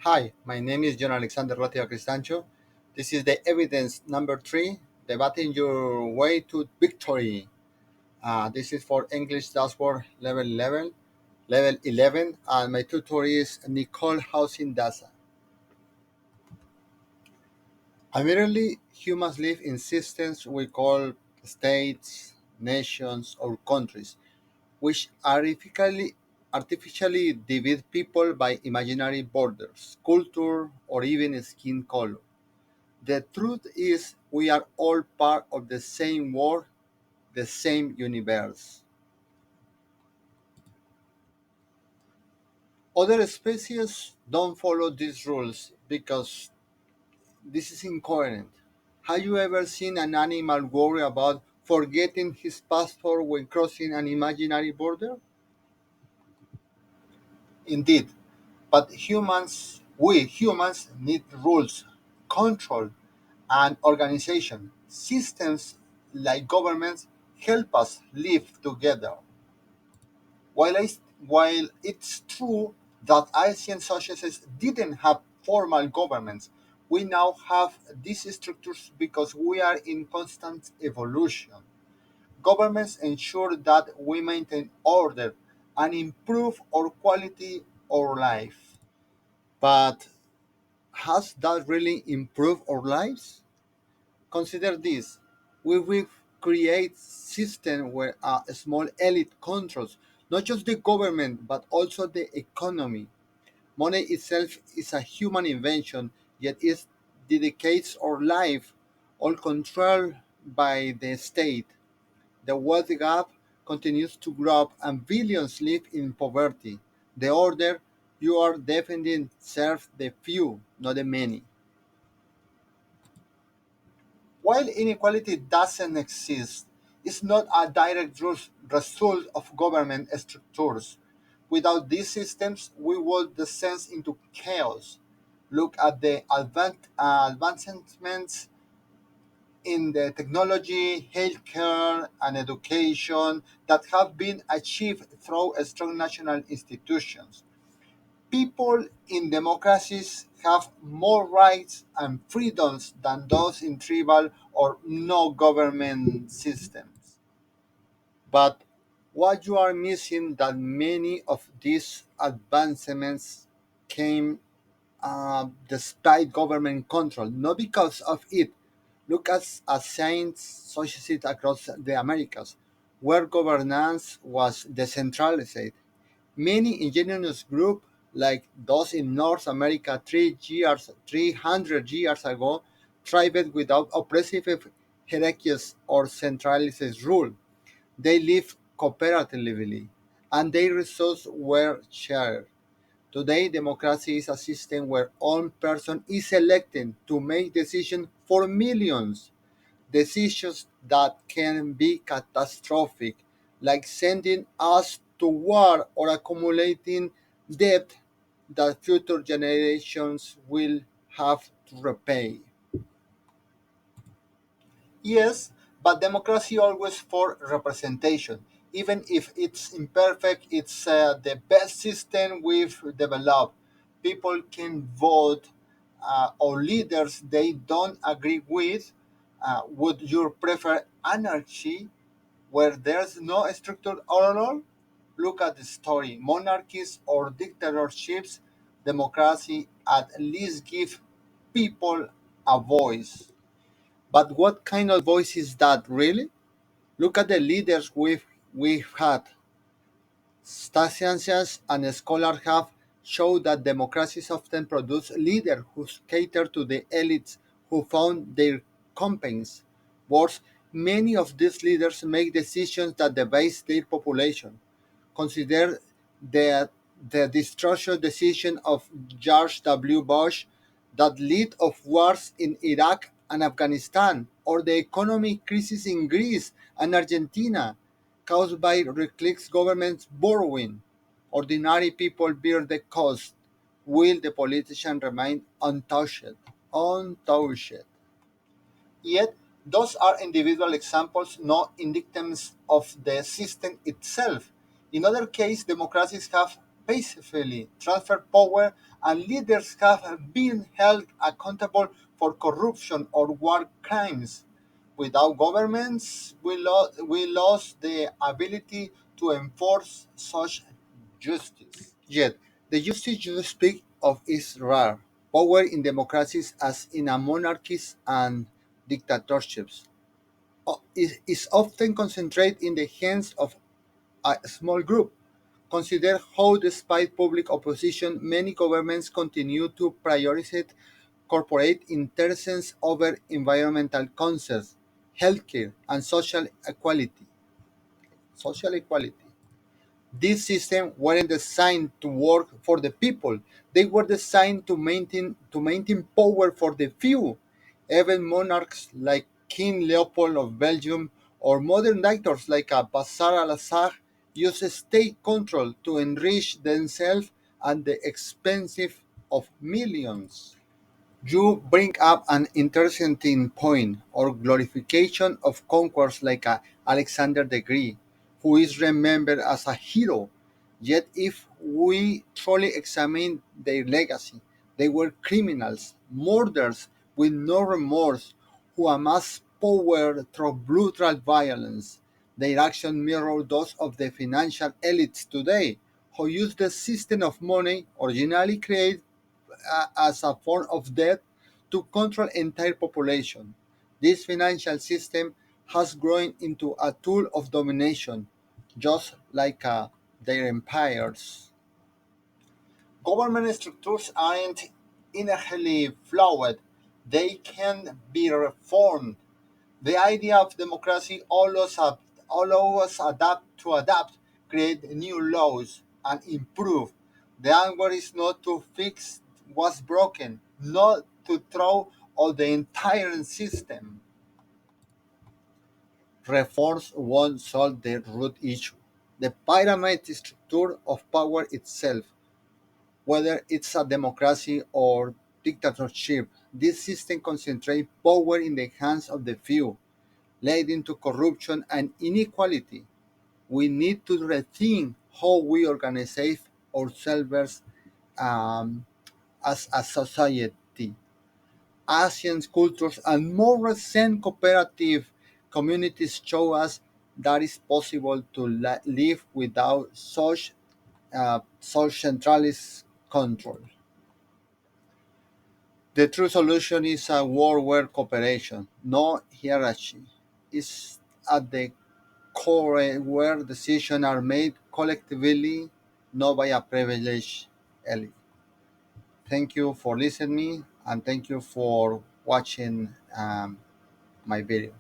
Hi, my name is John Alexander Ratia Cristancho. This is the evidence number three, debating your way to victory. This is for English dashboard level 11, and my tutor is Nicole Housing Daza. Primarily, humans live in systems we call states, nations, or countries, which artificially divide people by imaginary borders, culture, or even skin color. The truth is, we are all part of the same world, the same universe. Other species don't follow these rules because this is incoherent. Have you ever seen an animal worry about forgetting his passport when crossing an imaginary border? Indeed, but we humans need rules, control, and organization. Systems like governments help us live together. While it's true that ancient societies didn't have formal governments, we now have these structures because we are in constant evolution. Governments ensure that we maintain order and improve our quality of life. But has that really improved our lives? Consider this. We will create system where a small elite controls not just the government but also the economy. Money itself is a human invention, yet it dedicates our life, all controlled by the state. The wealth gap continues to grow and billions live in poverty. The order you are defending serves the few, not the many. While inequality doesn't exist, it's not a direct result of government structures. Without these systems, we would descend into chaos. Look at the advancements in the technology, healthcare, and education that have been achieved through strong national institutions. People in democracies have more rights and freedoms than those in tribal or no government systems. But what you are missing that many of these advancements came despite government control, not because of it. Look at science societies across the Americas, where governance was decentralized. Many indigenous groups, like those in North America 300 years ago, thrived without oppressive hierarchies or centralized rule. They lived cooperatively, and their resources were shared. Today, democracy is a system where one person is elected to make decisions for millions, decisions that can be catastrophic, like sending us to war or accumulating debt that future generations will have to repay. Yes, but democracy always for representation. Even if it's imperfect, it's the best system we've developed. People can vote or leaders they don't agree with. Would you prefer anarchy where there's no structure at all? Look at the story. Monarchies or dictatorships, democracy at least give people a voice. But what kind of voice is that, really? Look at the leaders we've had. Scientists and scholars have shown that democracies often produce leaders who cater to the elites who found their companies. Worse, many of these leaders make decisions that debase their population. Consider the, the disastrous decision of George W. Bush that led of wars in Iraq and Afghanistan, or the economic crisis in Greece and Argentina caused by reckless government borrowing. Ordinary people bear the cost, while the politicians remain untouched. Untouched. Yet, those are individual examples, not indictments of the system itself. In other cases, democracies have peacefully transferred power and leaders have been held accountable for corruption or war crimes. Without governments, we lost the ability to enforce such justice. Yet, the justice you speak of is rare. Power in democracies, as in a monarchies and dictatorships, is often concentrated in the hands of a small group. Consider how, despite public opposition, many governments continue to prioritize corporate interests over environmental concerns, healthcare, and social equality. These systems weren't designed to work for the people. They were designed to maintain power for the few. Even monarchs like King Leopold of Belgium or modern dictators like Bashar al-Assad use state control to enrich themselves at the expense of millions. You bring up an interesting point, or glorification of conquerors like Alexander the Great, who is remembered as a hero. Yet, if we truly examine their legacy, they were criminals, murderers with no remorse, who amassed power through brutal violence. Their actions mirror those of the financial elites today, who use the system of money originally created as a form of debt to control entire population. This financial system has grown into a tool of domination, just like their empires. Government structures aren't inherently flawed; they can be reformed. The idea of democracy allows us adapt, create new laws, and improve. The aim is not to fix what's broken, not to throw out the entire system. Reforms won't solve the root issue. The pyramid structure of power itself, whether it's a democracy or dictatorship, this system concentrates power in the hands of the few, leading to corruption and inequality. We need to rethink how we organize ourselves um, as a society. Ancient cultures and more recent cooperative communities show us that it's possible to live without such centralist control. The true solution is a world where cooperation, no hierarchy, is at the core, where decisions are made collectively, not by a privileged elite. Thank you for listening and thank you for watching my video.